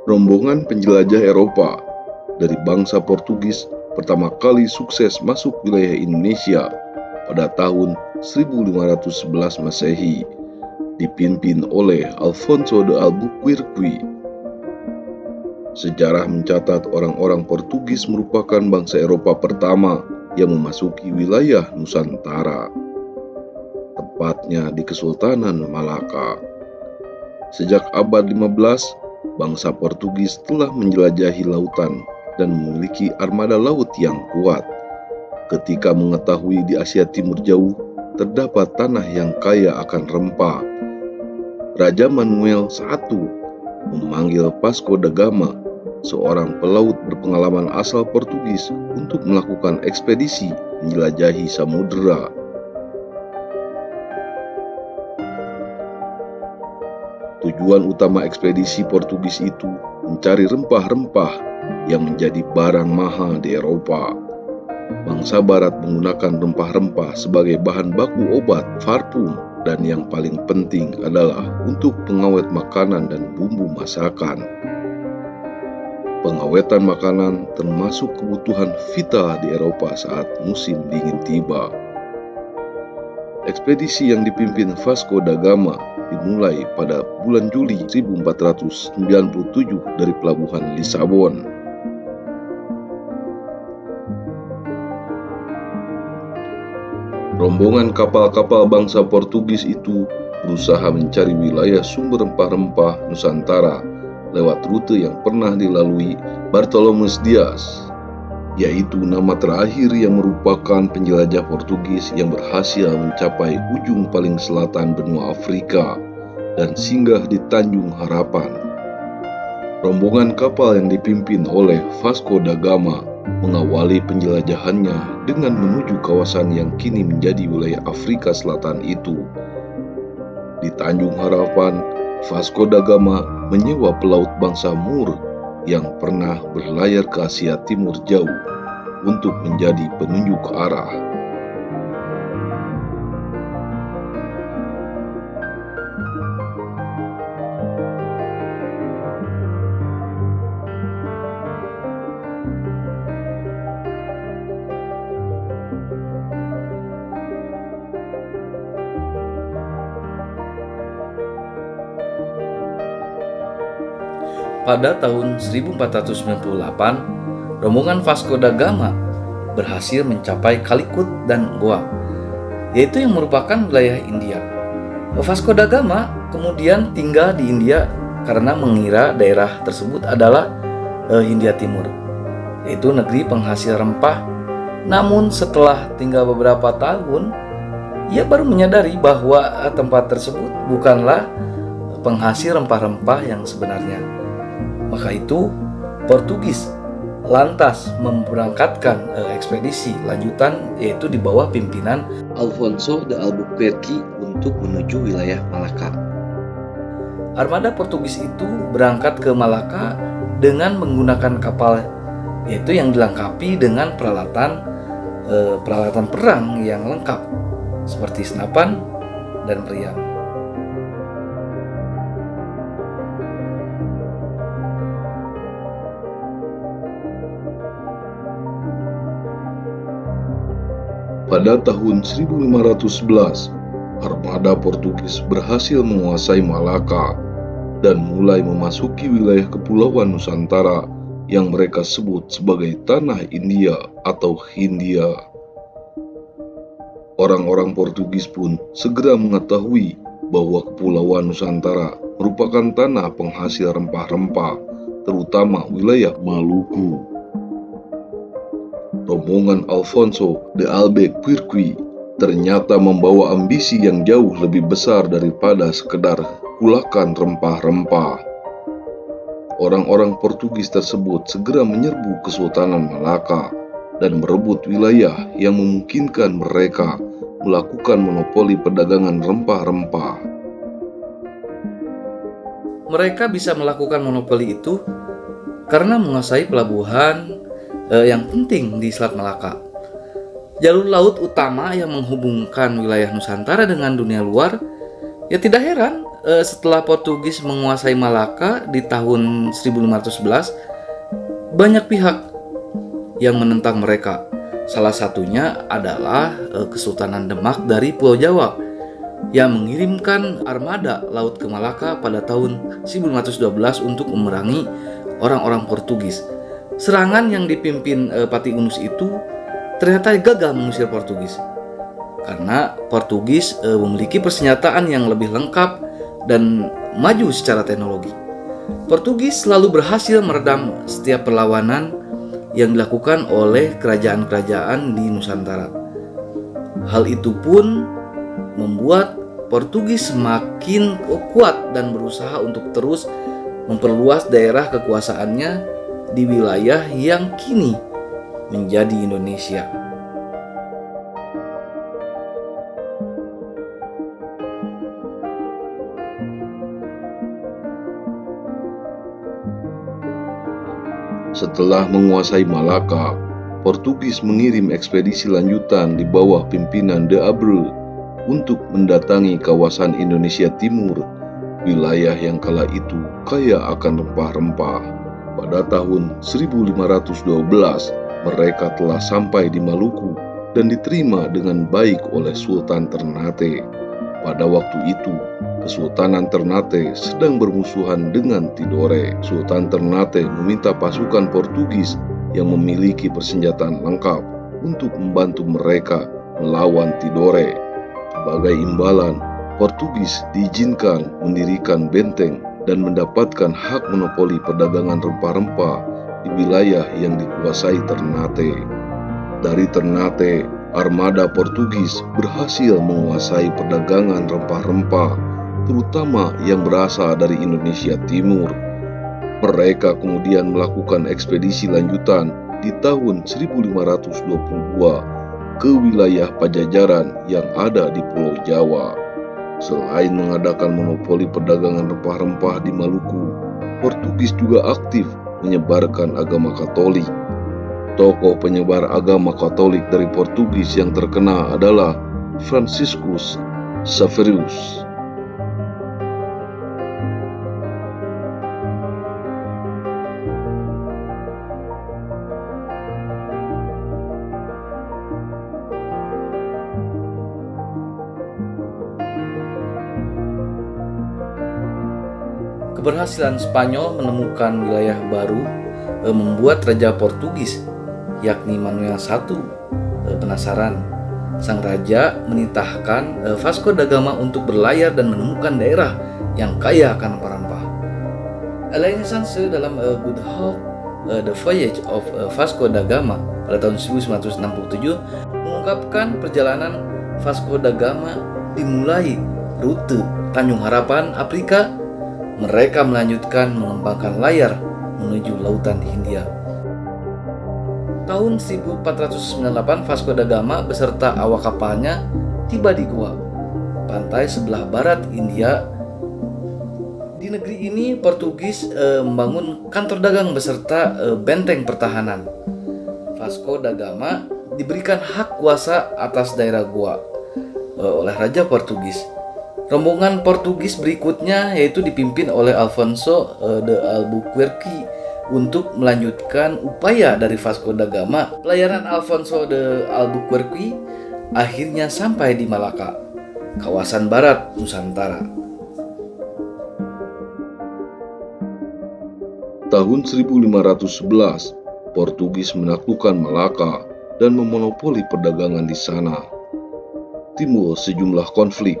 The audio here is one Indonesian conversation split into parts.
Rombongan penjelajah Eropa dari bangsa Portugis pertama kali sukses masuk wilayah Indonesia pada tahun 1511 Masehi, dipimpin oleh Alfonso de Albuquerque. Sejarah mencatat orang-orang Portugis merupakan bangsa Eropa pertama yang memasuki wilayah Nusantara, tepatnya di Kesultanan Malaka. Sejak abad 15, bangsa Portugis telah menjelajahi lautan dan memiliki armada laut yang kuat. Ketika mengetahui di Asia Timur jauh terdapat tanah yang kaya akan rempah, Raja Manuel I memanggil Vasco da Gama, seorang pelaut berpengalaman asal Portugis, untuk melakukan ekspedisi menjelajahi samudera. Tujuan utama ekspedisi Portugis itu mencari rempah-rempah yang menjadi barang mahal di Eropa. Bangsa Barat menggunakan rempah-rempah sebagai bahan baku obat, parfum, dan yang paling penting adalah untuk pengawet makanan dan bumbu masakan. Pengawetan makanan termasuk kebutuhan vital di Eropa saat musim dingin tiba. Ekspedisi yang dipimpin Vasco da Gama dimulai pada bulan Juli 1497 dari pelabuhan Lisabon. Rombongan kapal-kapal bangsa Portugis itu berusaha mencari wilayah sumber rempah-rempah Nusantara lewat rute yang pernah dilalui Bartolomé Dias, yaitu nama terakhir yang merupakan penjelajah Portugis yang berhasil mencapai ujung paling selatan benua Afrika dan singgah di Tanjung Harapan. Rombongan kapal yang dipimpin oleh Vasco da Gama mengawali penjelajahannya dengan menuju kawasan yang kini menjadi wilayah Afrika Selatan itu. Di Tanjung Harapan, Vasco da Gama menyewa pelaut bangsa Moor yang pernah berlayar ke Asia Timur jauh untuk menjadi penunjuk arah. Pada tahun 1498, rombongan Vasco da Gama berhasil mencapai Calicut dan Goa, yaitu yang merupakan wilayah India. Vasco da Gama kemudian tinggal di India karena mengira daerah tersebut adalah Hindia Timur, yaitu negeri penghasil rempah. Namun setelah tinggal beberapa tahun, ia baru menyadari bahwa tempat tersebut bukanlah penghasil rempah-rempah yang sebenarnya. Maka itu Portugis lantas memberangkatkan ekspedisi lanjutan, yaitu di bawah pimpinan Alfonso de Albuquerque untuk menuju wilayah Malaka. Armada Portugis itu berangkat ke Malaka dengan menggunakan kapal, yaitu yang dilengkapi dengan peralatan perang yang lengkap seperti senapan dan meriam. Pada tahun 1511, armada Portugis berhasil menguasai Malaka dan mulai memasuki wilayah kepulauan Nusantara yang mereka sebut sebagai Tanah India atau Hindia. Orang-orang Portugis pun segera mengetahui bahwa kepulauan Nusantara merupakan tanah penghasil rempah-rempah, terutama wilayah Maluku. Rombongan Alfonso de Albuquerque ternyata membawa ambisi yang jauh lebih besar daripada sekedar kulakan rempah-rempah. orang-orang Portugis tersebut segera menyerbu Kesultanan Malaka dan merebut wilayah yang memungkinkan mereka melakukan monopoli perdagangan rempah-rempah. Mereka bisa melakukan monopoli itu karena menguasai pelabuhan yang penting di Selat Malaka. Jalur laut utama yang menghubungkan wilayah Nusantara dengan dunia luar. Ya tidak heran setelah Portugis menguasai Malaka di tahun 1511, banyak pihak yang menentang mereka. Salah satunya adalah Kesultanan Demak dari Pulau Jawa yang mengirimkan armada laut ke Malaka pada tahun 1512 untuk memerangi orang-orang Portugis. Serangan yang dipimpin Pati Unus itu ternyata gagal mengusir Portugis karena Portugis memiliki persenjataan yang lebih lengkap dan maju secara teknologi. Portugis selalu berhasil meredam setiap perlawanan yang dilakukan oleh kerajaan-kerajaan di Nusantara. Hal itu pun membuat Portugis semakin kuat dan berusaha untuk terus memperluas daerah kekuasaannya di wilayah yang kini menjadi Indonesia. Setelah menguasai Malaka, Portugis mengirim ekspedisi lanjutan di bawah pimpinan De Abreu untuk mendatangi kawasan Indonesia Timur, wilayah yang kala itu kaya akan rempah-rempah. Pada tahun 1512, mereka telah sampai di Maluku dan diterima dengan baik oleh Sultan Ternate. Pada waktu itu, Kesultanan Ternate sedang bermusuhan dengan Tidore. Sultan Ternate meminta pasukan Portugis yang memiliki persenjataan lengkap untuk membantu mereka melawan Tidore. Sebagai imbalan, Portugis diizinkan mendirikan benteng dan mendapatkan hak monopoli perdagangan rempah-rempah di wilayah yang dikuasai Ternate. Dari Ternate, armada Portugis berhasil menguasai perdagangan rempah-rempah, terutama yang berasal dari Indonesia Timur. Mereka kemudian melakukan ekspedisi lanjutan di tahun 1522 ke wilayah Pajajaran yang ada di Pulau Jawa. Selain mengadakan monopoli perdagangan rempah-rempah di Maluku, Portugis juga aktif menyebarkan agama Katolik. Tokoh penyebar agama Katolik dari Portugis yang terkenal adalah Franciscus Xaverius. Keberhasilan Spanyol menemukan wilayah baru membuat Raja Portugis, yakni Manuel I, penasaran. Sang raja menitahkan Vasco da Gama untuk berlayar dan menemukan daerah yang kaya akan rempah-rempah. Elaine Sanse dalam Good Hope, The Voyage of Vasco da Gama pada tahun 1967 mengungkapkan perjalanan Vasco da Gama dimulai rute Tanjung Harapan, Afrika. Mereka melanjutkan mengembangkan layar menuju Lautan Hindia. Tahun 1498 Vasco da Gama beserta awak kapalnya tiba di Goa, pantai sebelah barat India. Di negeri ini Portugis membangun kantor dagang beserta benteng pertahanan. Vasco da Gama diberikan hak kuasa atas daerah Goa oleh Raja Portugis. Rombongan Portugis berikutnya yaitu dipimpin oleh Alfonso de Albuquerque untuk melanjutkan upaya dari Vasco da Gama. Pelayaran Alfonso de Albuquerque akhirnya sampai di Malaka, kawasan barat Nusantara. Tahun 1511, Portugis menaklukkan Malaka dan memonopoli perdagangan di sana. Timbul sejumlah konflik.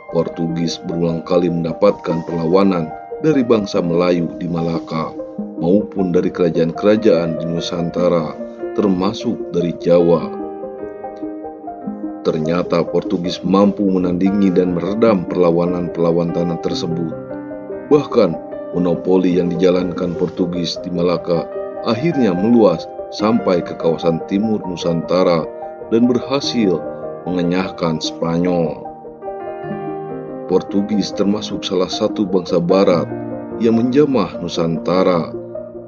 Portugis berulang kali mendapatkan perlawanan dari bangsa Melayu di Malaka maupun dari kerajaan-kerajaan di Nusantara, termasuk dari Jawa. Ternyata Portugis mampu menandingi dan meredam perlawanan-perlawanan tersebut. Bahkan monopoli yang dijalankan Portugis di Malaka akhirnya meluas sampai ke kawasan timur Nusantara dan berhasil mengenyahkan Spanyol. Portugis termasuk salah satu bangsa barat yang menjamah Nusantara.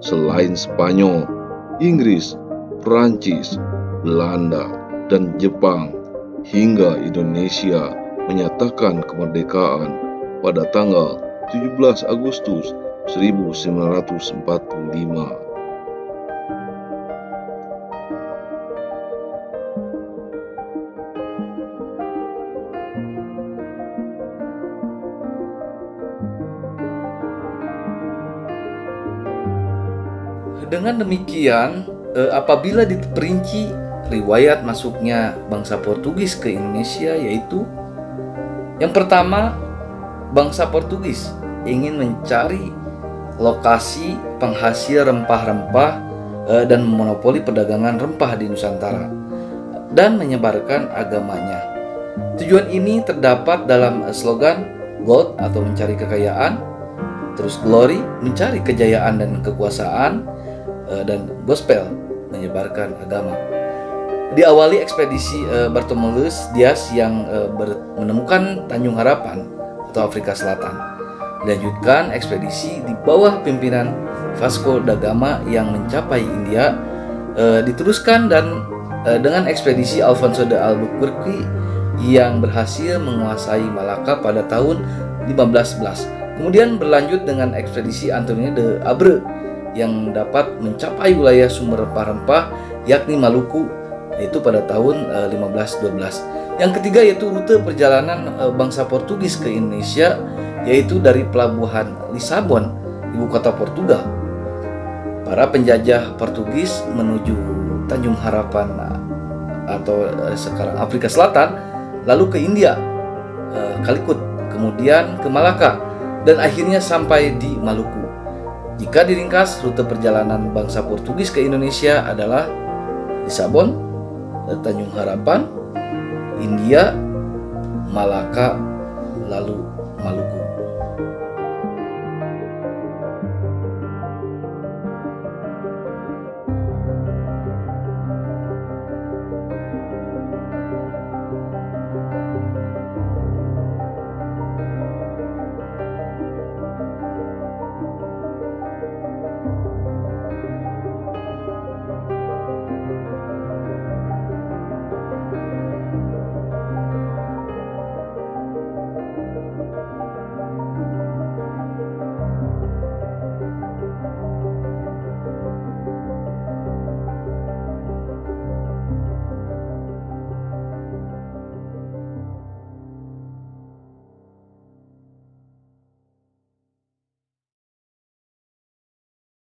Selain Spanyol, Inggris, Perancis, Belanda, dan Jepang, hingga Indonesia menyatakan kemerdekaan pada tanggal 17 Agustus 1945. Dengan demikian, apabila diperinci riwayat masuknya bangsa Portugis ke Indonesia, yaitu yang pertama, bangsa Portugis ingin mencari lokasi penghasil rempah-rempah dan monopoli perdagangan rempah di Nusantara dan menyebarkan agamanya. Tujuan ini terdapat dalam slogan Gold atau mencari kekayaan, terus Glory mencari kejayaan dan kekuasaan, dan Gospel menyebarkan agama. Diawali ekspedisi Bartolomeu Dias yang menemukan Tanjung Harapan atau Afrika Selatan. Dilanjutkan ekspedisi di bawah pimpinan Vasco da Gama yang mencapai India. Diteruskan dan dengan ekspedisi Alfonso de Albuquerque yang berhasil menguasai Malaka pada tahun 1511. Kemudian berlanjut dengan ekspedisi Antonio de Abreu yang dapat mencapai wilayah sumber rempah-rempah yakni Maluku, yaitu pada tahun 1512. Yang ketiga yaitu rute perjalanan bangsa Portugis ke Indonesia, yaitu dari pelabuhan Lisabon, ibu kota Portugal. Para penjajah Portugis menuju Tanjung Harapan atau sekarang Afrika Selatan, lalu ke India, Calicut, kemudian ke Malaka, dan akhirnya sampai di Maluku. Jika diringkas, rute perjalanan bangsa Portugis ke Indonesia adalah Lisabon, Tanjung Harapan, India, Malaka, lalu Maluku.